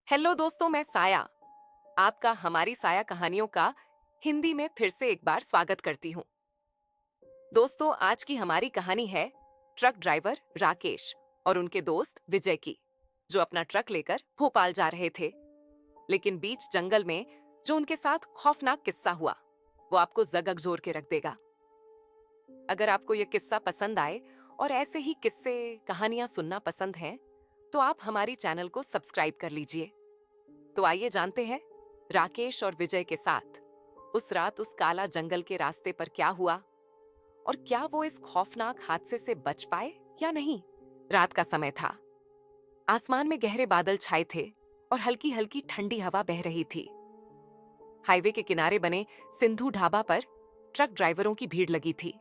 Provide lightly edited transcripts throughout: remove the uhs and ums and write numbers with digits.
Hello दोस्तों, मैं साया आपका हमारी साया कहानियों का हिंदी में फिर से एक बार स्वागत करती हूँ। दोस्तों, आज की हमारी कहानी है ट्रक ड्राइवर राकेश और उनके दोस्त विजय की, जो अपना ट्रक लेकर भोपाल जा रहे थे। लेकिन बीच जंगल में जो उनके साथ खौफनाक किस्सा हुआ, वो आपको जगकजोर के रख देगा। अगर आपको यह किस्सा पसंद आए और ऐसे ही किस्से कहानियां सुनना पसंद हैं, तो आप हमारी चैनल को सब्सक्राइब कर लीजिए। तो आइए जानते हैं राकेश और विजय के साथ उस रात उस काला जंगल के रास्ते पर क्या हुआ, और क्या वो इस खौफनाक हादसे से बच पाए या नहीं। रात का समय था। आसमान में गहरे बादल छाए थे और हल्की हल्की ठंडी हवा बह रही थी। हाईवे के किनारे बने सिंधु ढाबा पर ट्रक ड्राइवरों की भीड़ लगी थी।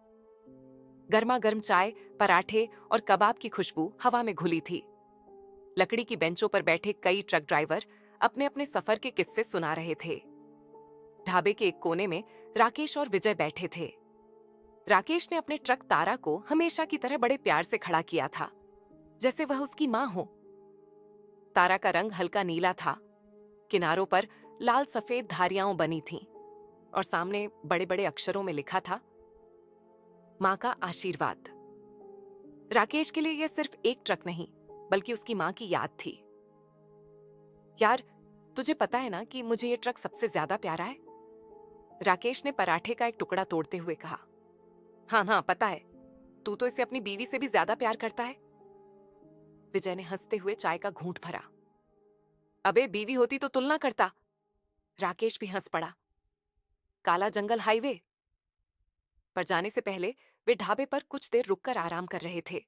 गर्मा गर्म चाय, पराठे और कबाब की खुशबू हवा में घुली थी। लकड़ी की बेंचों पर बैठे कई ट्रक ड्राइवर अपने अपने सफर के किस्से सुना रहे थे। ढाबे के एक कोने में राकेश और विजय बैठे थे। राकेश ने अपने ट्रक तारा को हमेशा की तरह बड़े प्यार से खड़ा किया था, जैसे वह उसकी मां हो। तारा का रंग हल्का नीला था, किनारों पर लाल सफेद धारियां बनी थीं और सामने बड़े बड़े अक्षरों में लिखा था, मां का आशीर्वाद। राकेश के लिए यह सिर्फ एक ट्रक नहीं, बल्कि उसकी मां की याद थी। यार, तुझे पता है ना कि मुझे यह ट्रक सबसे ज्यादा प्यारा है, राकेश ने पराठे का एक टुकड़ा तोड़ते हुए कहा। हाँ हाँ, पता है, तू तो इसे अपनी बीवी से भी ज्यादा प्यार करता है। विजय ने हंसते हुए चाय का घूंट भरा। अबे, बीवी होती तो तुलना करता। राकेश भी हंस पड़ा। काला जंगल हाईवे पर जाने से पहले वे ढाबे पर कुछ देर रुककर आराम कर रहे थे।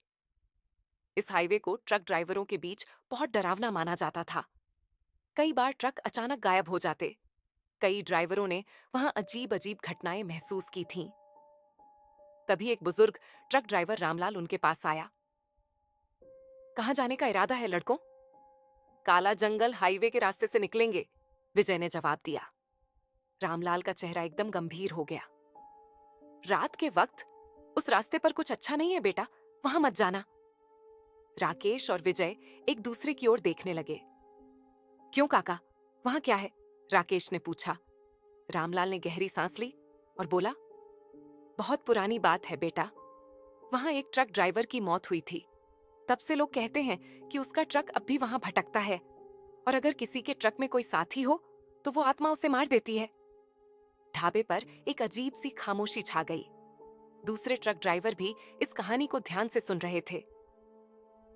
इस हाईवे को ट्रक ड्राइवरों के बीच बहुत डरावना माना जाता था। कई बार ट्रक अचानक गायब हो जाते। कई ड्राइवरों ने वहां अजीब अजीब घटनाएं महसूस की थीं। तभी एक बुजुर्ग ट्रक ड्राइवर रामलाल उनके पास आया। कहाँ जाने का इरादा है लड़कों? काला जंगल हाईवे के रास्ते से निकलेंगे, विजय ने जवाब दिया। रामलाल का चेहरा एकदम गंभीर हो गया। रात के वक्त उस रास्ते पर कुछ अच्छा नहीं है बेटा, वहां मत जाना। राकेश और विजय एक दूसरे की ओर देखने लगे। क्यों काका, वहां क्या है? राकेश ने पूछा। रामलाल ने गहरी सांस ली और बोला, बहुत पुरानी बात है बेटा। वहां एक ट्रक ड्राइवर की मौत हुई थी। तब से लोग कहते हैं कि उसका ट्रक अब भी वहां भटकता है, और अगर किसी के ट्रक में कोई साथी हो तो वो आत्मा उसे मार देती है। ढाबे पर एक अजीब सी खामोशी छा गई। दूसरे ट्रक ड्राइवर भी इस कहानी को ध्यान से सुन रहे थे।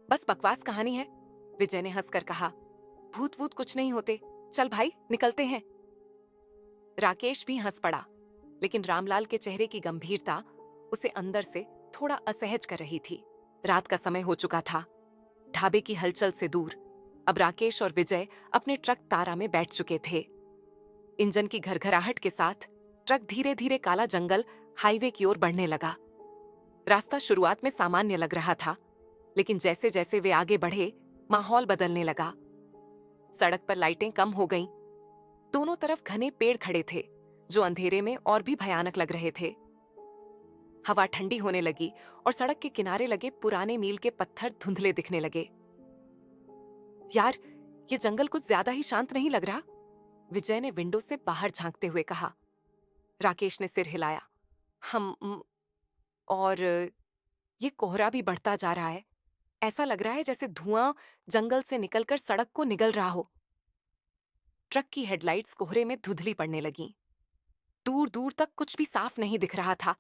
बस बकवास कहानी है, विजय ने हंसकर कहा। भूत वूत कुछ नहीं होते, चल भाई निकलते हैं। राकेश भी हंस पड़ा, लेकिन रामलाल के चेहरे की गंभीरता उसे अंदर से थोड़ा असहज कर रही थी। रात का समय हो चुका था। ढाबे की हलचल से दूर अब राकेश और विजय अपने ट्रक तारा में बैठ चुके थे। इंजन की घरघराहट के साथ ट्रक धीरे धीरे काला जंगल हाईवे की ओर बढ़ने लगा। रास्ता शुरुआत में सामान्य लग रहा था, लेकिन जैसे जैसे वे आगे बढ़े, माहौल बदलने लगा। सड़क पर लाइटें कम हो गईं। दोनों तरफ घने पेड़ खड़े थे, जो अंधेरे में और भी भयानक लग रहे थे। हवा ठंडी होने लगी और सड़क के किनारे लगे पुराने मील के पत्थर धुंधले दिखने लगे। यार, ये जंगल कुछ ज्यादा ही शांत नहीं लग रहा, विजय ने विंडो से बाहर झांकते हुए कहा। राकेश ने सिर हिलाया। और ये कोहरा भी बढ़ता जा रहा है। ऐसा लग रहा है जैसे धुआं जंगल से निकलकर सड़क को निगल रहा हो। ट्रक की हेडलाइट्स कोहरे में धुंधली पड़ने लगीं। दूर दूर तक कुछ भी साफ नहीं दिख रहा था।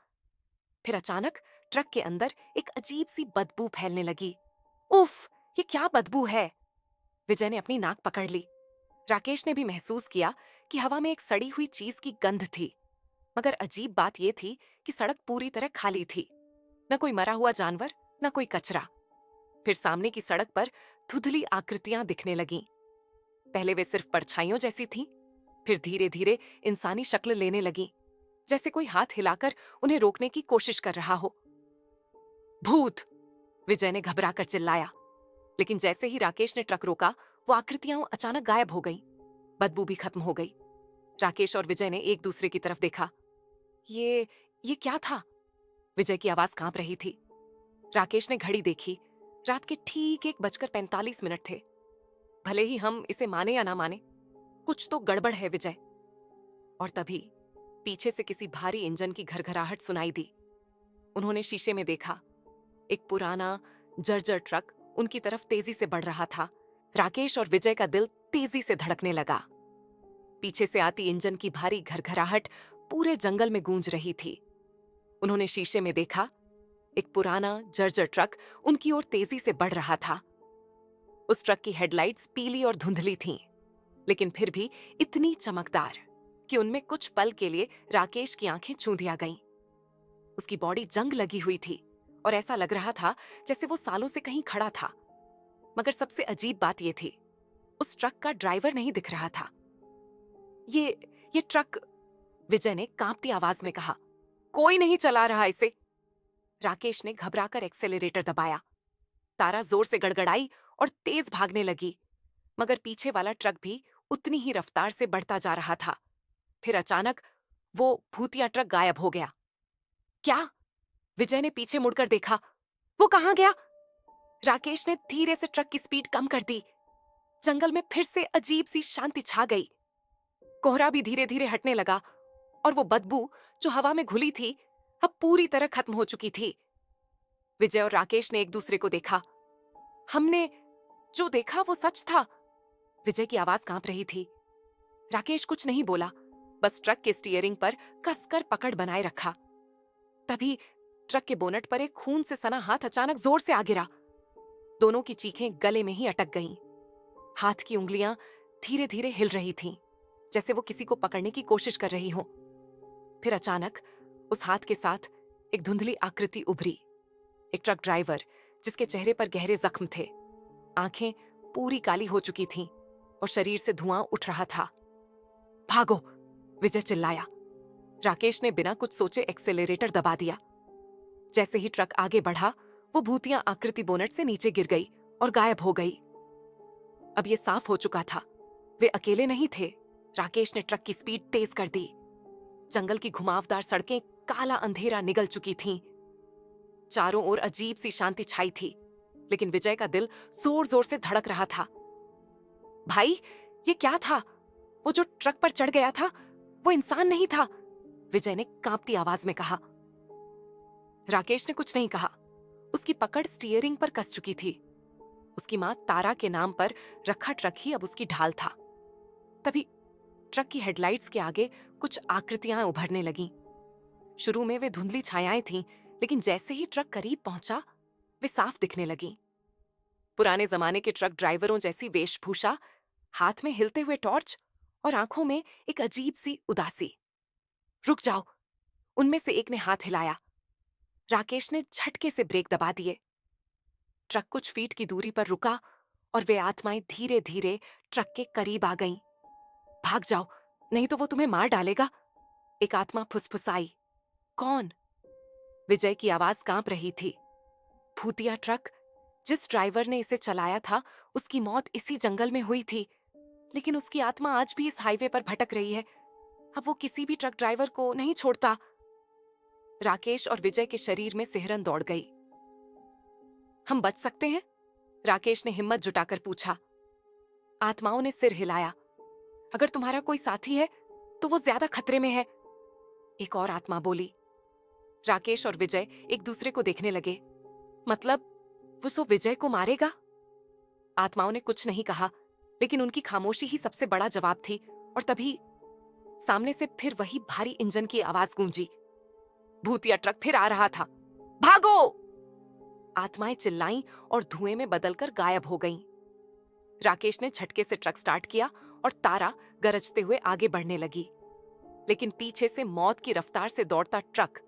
फिर अचानक ट्रक के अंदर एक अजीब सी बदबू फैलने लगी। उफ, ये क्या बदबू है? विजय ने अपनी नाक पकड़ ली। राकेश ने भी महसूस किया कि हवा में एक सड़ी हुई चीज की गंध थी। मगर अजीब बात यह थी कि सड़क पूरी तरह खाली थी। न कोई मरा हुआ जानवर, न कोई कचरा। फिर सामने की सड़क पर धुंधली आकृतियां दिखने लगीं। पहले वे सिर्फ परछाइयों जैसी थीं, फिर धीरे धीरे इंसानी शक्ल लेने लगीं, जैसे कोई हाथ हिलाकर उन्हें रोकने की कोशिश कर रहा हो। भूत, विजय ने घबराकर चिल्लाया। लेकिन जैसे ही राकेश ने ट्रक रोका, वो आकृतियां अचानक गायब हो गईं। बदबू भी खत्म हो गई। राकेश और विजय ने एक दूसरे की तरफ देखा। ये क्या था? विजय की आवाज कांप रही थी। राकेश ने घड़ी देखी। रात के ठीक 1:45 थे। भले ही हम इसे माने या ना माने, कुछ तो गड़बड़ है विजय। और तभी पीछे से किसी भारी इंजन की घरघराहट सुनाई दी। उन्होंने शीशे में देखा, एक पुराना जर्जर ट्रक उनकी तरफ तेजी से बढ़ रहा था। राकेश और विजय का दिल तेजी से धड़कने लगा। पीछे से आती इंजन की भारी घरघराहट पूरे जंगल में गूंज रही थी। उन्होंने शीशे में देखा, एक पुराना जर्जर ट्रक उनकी ओर तेजी से बढ़ रहा था। उस ट्रक की हेडलाइट्स पीली और धुंधली थीं, लेकिन फिर भी इतनी चमकदार कि उनमें कुछ पल के लिए राकेश की आंखें छू दिया गईं। उसकी बॉडी जंग लगी हुई थी और ऐसा लग रहा था जैसे वो सालों से कहीं खड़ा था। मगर सबसे अजीब बात यह थी, उस ट्रक का ड्राइवर नहीं दिख रहा था। ये ट्रक, विजय ने कांपती आवाज में कहा, कोई नहीं चला रहा इसे। राकेश ने घबराकर एक्सेलरेटर दबाया। तारा जोर से गड़गड़ाई और तेज भागने लगी, मगर पीछे वाला ट्रक भी उतनी ही रफ्तार से बढ़ता जा रहा था। फिर अचानक वो भूतिया ट्रक गायब हो गया। क्या? विजय ने पीछे मुड़कर देखा। वो कहां गया? राकेश ने धीरे से ट्रक की स्पीड कम कर दी। जंगल में फिर से अजीब सी शांति छा गई। कोहरा भी धीरे धीरे हटने लगा और वो बदबू जो हवा में घुली थी, अब पूरी तरह खत्म हो चुकी थी। विजय और राकेश ने एक दूसरे को देखा। हमने जो देखा वो सच था। विजय की आवाज कांप रही थी। राकेश कुछ नहीं बोला, बस ट्रक के स्टीयरिंग पर कसकर पकड़ बनाए रखा। तभी ट्रक के बोनट पर एक खून से सना हाथ अचानक जोर से आ गिरा। दोनों की चीखें गले में ही अटक गईं। हाथ की उंगलियां धीरे धीरे हिल रही थीं, जैसे वो किसी को पकड़ने की कोशिश कर रही हो। फिर अचानक उस हाथ के साथ एक धुंधली आकृति उभरी। एक ट्रक ड्राइवर जिसके चेहरे पर गहरे जख्म थे, आंखें पूरी काली हो चुकी थीं और शरीर से धुआं उठ रहा था। भागो! विजय चिल्लाया। राकेश ने बिना कुछ सोचे एक्सेलरेटर दबा दिया। जैसे ही ट्रक आगे बढ़ा, वो भूतिया आकृति बोनट से नीचे गिर गई और गायब हो गई। अब ये साफ हो चुका था, वे अकेले नहीं थे। राकेश ने ट्रक की स्पीड तेज कर दी। जंगल की घुमावदार सड़कें काला अंधेरा निगल चुकी थीं। चारों ओर अजीब सी शांति छाई थी, लेकिन विजय का दिल जोर जोर से धड़क रहा था। भाई, ये क्या था? वो जो ट्रक पर चढ़ गया था, वो इंसान नहीं था, विजय ने कांपती आवाज में कहा। राकेश ने कुछ नहीं कहा। उसकी पकड़ स्टीयरिंग पर कस चुकी थी। उसकी मां तारा के नाम पर रखा ट्रक ही अब उसकी ढाल था। तभी ट्रक की हेडलाइट्स के आगे कुछ आकृतियां उभरने लगीं। शुरू में वे धुंधली छायाएं थीं, लेकिन जैसे ही ट्रक करीब पहुंचा, वे साफ दिखने लगीं। पुराने जमाने के ट्रक ड्राइवरों जैसी वेशभूषा, हाथ में हिलते हुए टॉर्च और आंखों में एक अजीब सी उदासी। रुक जाओ! उनमें से एक ने हाथ हिलाया। राकेश ने झटके से ब्रेक दबा दिए। ट्रक कुछ फीट की दूरी पर रुका और वे आत्माएं धीरे धीरे ट्रक के करीब आ गईं। भाग जाओ, नहीं तो वो तुम्हें मार डालेगा, एक आत्मा फुसफुसाई। कौन? विजय की आवाज कांप रही थी। भूतिया ट्रक, जिस ड्राइवर ने इसे चलाया था, उसकी मौत इसी जंगल में हुई थी, लेकिन उसकी आत्मा आज भी इस हाईवे पर भटक रही है। अब वो किसी भी ट्रक ड्राइवर को नहीं छोड़ता। राकेश और विजय के शरीर में सिहरन दौड़ गई। हम बच सकते हैं? राकेश ने हिम्मत जुटाकर पूछा। आत्माओं ने सिर हिलाया। अगर तुम्हारा कोई साथी है तो वो ज्यादा खतरे में है, एक और आत्मा बोली। राकेश और विजय एक दूसरे को देखने लगे। मतलब वो सो विजय को मारेगा? आत्माओं ने कुछ नहीं कहा, लेकिन उनकी खामोशी ही सबसे बड़ा जवाब थी। और तभी सामने से फिर वही भारी इंजन की आवाज गूंजी। भूतिया ट्रक फिर आ रहा था। भागो! आत्माएं चिल्लाईं और धुएं में बदलकर गायब हो गईं। राकेश ने झटके से ट्रक स्टार्ट किया और तारा गरजते हुए आगे बढ़ने लगी। लेकिन पीछे से मौत की रफ्तार से दौड़ता ट्रक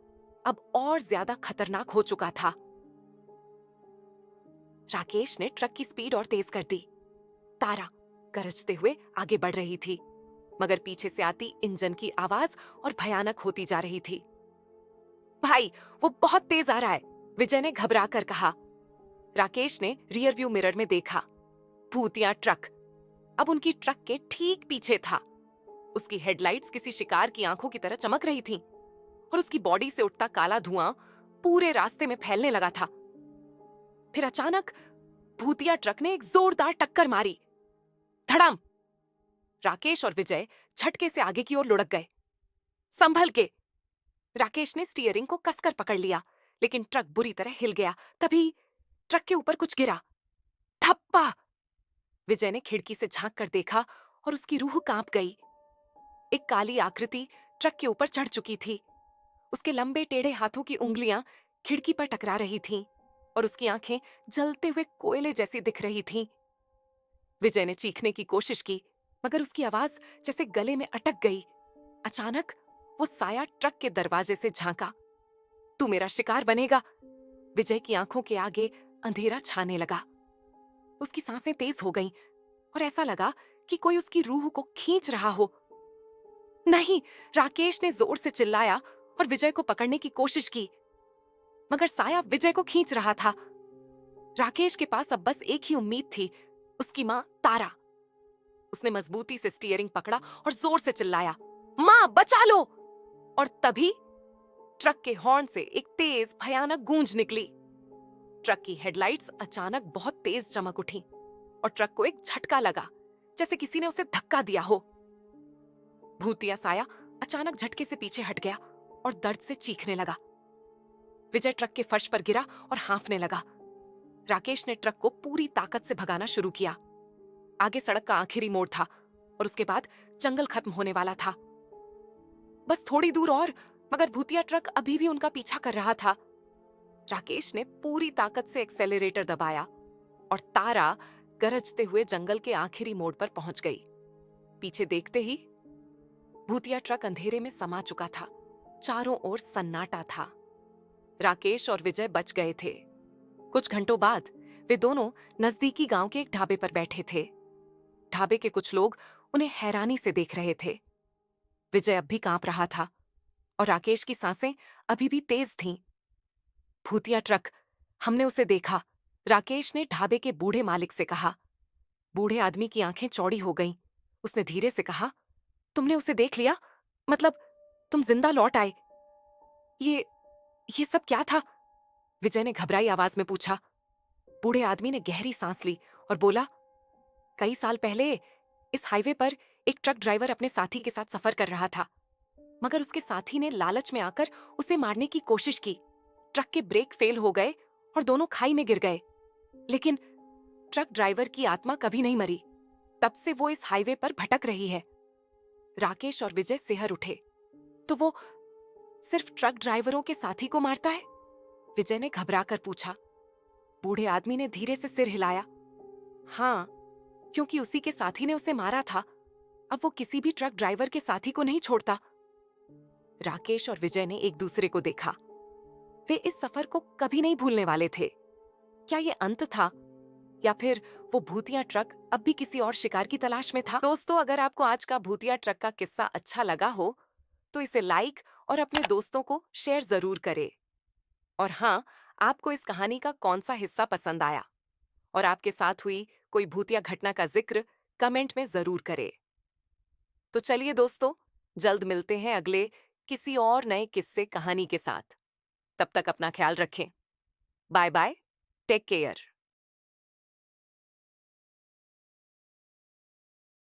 अब और ज्यादा खतरनाक हो चुका था। राकेश ने ट्रक की स्पीड और तेज कर दी। तारा गरजते हुए आगे बढ़ रही थी, मगर पीछे से आती इंजन की आवाज और भयानक होती जा रही थी। भाई, वो बहुत तेज आ रहा है, विजय ने घबरा कर कहा। राकेश ने रियर व्यू मिरर में देखा। भूतिया ट्रक अब उनकी ट्रक के ठीक पीछे था। उसकी हेडलाइट्स किसी शिकार की आंखों की तरह चमक रही थीं और उसकी बॉडी से उठता काला धुआं पूरे रास्ते में फैलने लगा था। फिर अचानक भूतिया ट्रक ने एक जोरदार टक्कर मारी। धड़ाम! राकेश और विजय झटके से आगे की ओर लुढ़क गए। संभल के! राकेश ने स्टीयरिंग को कसकर पकड़ लिया, लेकिन ट्रक बुरी तरह हिल गया। तभी ट्रक के ऊपर कुछ गिरा। थप्पा! विजय ने खिड़की से झांक कर देखा और उसकी रूह कांप गई। एक काली आकृति ट्रक के ऊपर चढ़ चुकी थी। उसके लंबे टेढ़े हाथों की उंगलियां खिड़की पर टकरा रही थीं और उसकी आंखें जलते हुए कोयले जैसी दिख रही थीं। विजय ने चीखने की कोशिश की, मगर उसकी आवाज जैसे गले में अटक गई। अचानक वो साया ट्रक के दरवाजे से झांका। तू मेरा शिकार बनेगा! विजय की आंखों के आगे अंधेरा छाने लगा। उसकी सांसें तेज हो गईं और ऐसा लगा कि कोई उसकी रूह को खींच रहा हो। नहीं! राकेश ने जोर से चिल्लाया और विजय को पकड़ने की कोशिश की, मगर साया विजय को खींच रहा था। राकेश के पास अब बस एक ही उम्मीद थी, उसकी मां तारा। उसने मजबूती से स्टीयरिंग पकड़ा और जोर से चिल्लाया, मां बचा लो! और तभी ट्रक के हॉर्न से एक तेज भयानक गूंज निकली। ट्रक की हेडलाइट्स अचानक बहुत तेज चमक उठी और ट्रक को एक झटका लगा, जैसे किसी ने उसे धक्का दिया हो। भूतिया साया अचानक झटके से पीछे हट गया और दर्द से चीखने लगा। विजय ट्रक के फर्श पर गिरा और हांफने लगा। राकेश ने ट्रक को पूरी ताकत से भगाना शुरू किया। आगे सड़क का आखिरी मोड़ था और उसके बाद जंगल खत्म होने वाला था। बस थोड़ी दूर और, मगर भूतिया ट्रक अभी भी उनका पीछा कर रहा था। राकेश ने पूरी ताकत से एक्सेलरेटर दबाया और तारा गरजते हुए जंगल के आखिरी मोड़ पर पहुंच गई। पीछे देखते ही भूतिया ट्रक अंधेरे में समा चुका था। चारों ओर सन्नाटा था। राकेश और विजय बच गए थे। कुछ घंटों बाद वे दोनों नजदीकी गांव के एक ढाबे पर बैठे थे। ढाबे के कुछ लोग उन्हें हैरानी से देख रहे थे। विजय अब भी कांप रहा था और राकेश की सांसें अभी भी तेज थीं। भूतिया ट्रक, हमने उसे देखा, राकेश ने ढाबे के बूढ़े मालिक से कहा। बूढ़े आदमी की आंखें चौड़ी हो गईं। उसने धीरे से कहा, तुमने उसे देख लिया? मतलब तुम जिंदा लौट आए? ये सब क्या था? विजय ने घबराई आवाज में पूछा। बूढ़े आदमी ने गहरी सांस ली और बोला, कई साल पहले इस हाईवे पर एक ट्रक ड्राइवर अपने साथी के साथ सफर कर रहा था, मगर उसके साथी ने लालच में आकर उसे मारने की कोशिश की। ट्रक के ब्रेक फेल हो गए और दोनों खाई में गिर गए। लेकिन ट्रक ड्राइवर की आत्मा कभी नहीं मरी। तब से वो इस हाईवे पर भटक रही है। राकेश और विजय सिहर उठे। तो वो सिर्फ ट्रक ड्राइवरों के साथी को मारता है? विजय ने घबराकर पूछा। बूढ़े आदमी ने धीरे से सिर हिलाया। हाँ, क्योंकि उसी के साथी ने उसे मारा था। अब वो किसी भी ट्रक ड्राइवर के साथी को नहीं छोड़ता। राकेश और विजय ने एक दूसरे को देखा। वे इस सफर को कभी नहीं भूलने वाले थे। क्या ये अंत था, या फिर वो भूतिया ट्रक अब भी किसी और शिकार की तलाश में था? दोस्तों, अगर आपको आज का भूतिया ट्रक का किस्सा अच्छा लगा हो तो इसे लाइक और अपने दोस्तों को शेयर जरूर करें। और हाँ, आपको इस कहानी का कौन सा हिस्सा पसंद आया और आपके साथ हुई कोई भूतिया घटना का जिक्र कमेंट में जरूर करें। तो चलिए दोस्तों, जल्द मिलते हैं अगले किसी और नए किस्से कहानी के साथ। तब तक अपना ख्याल रखें। Bye bye, take care.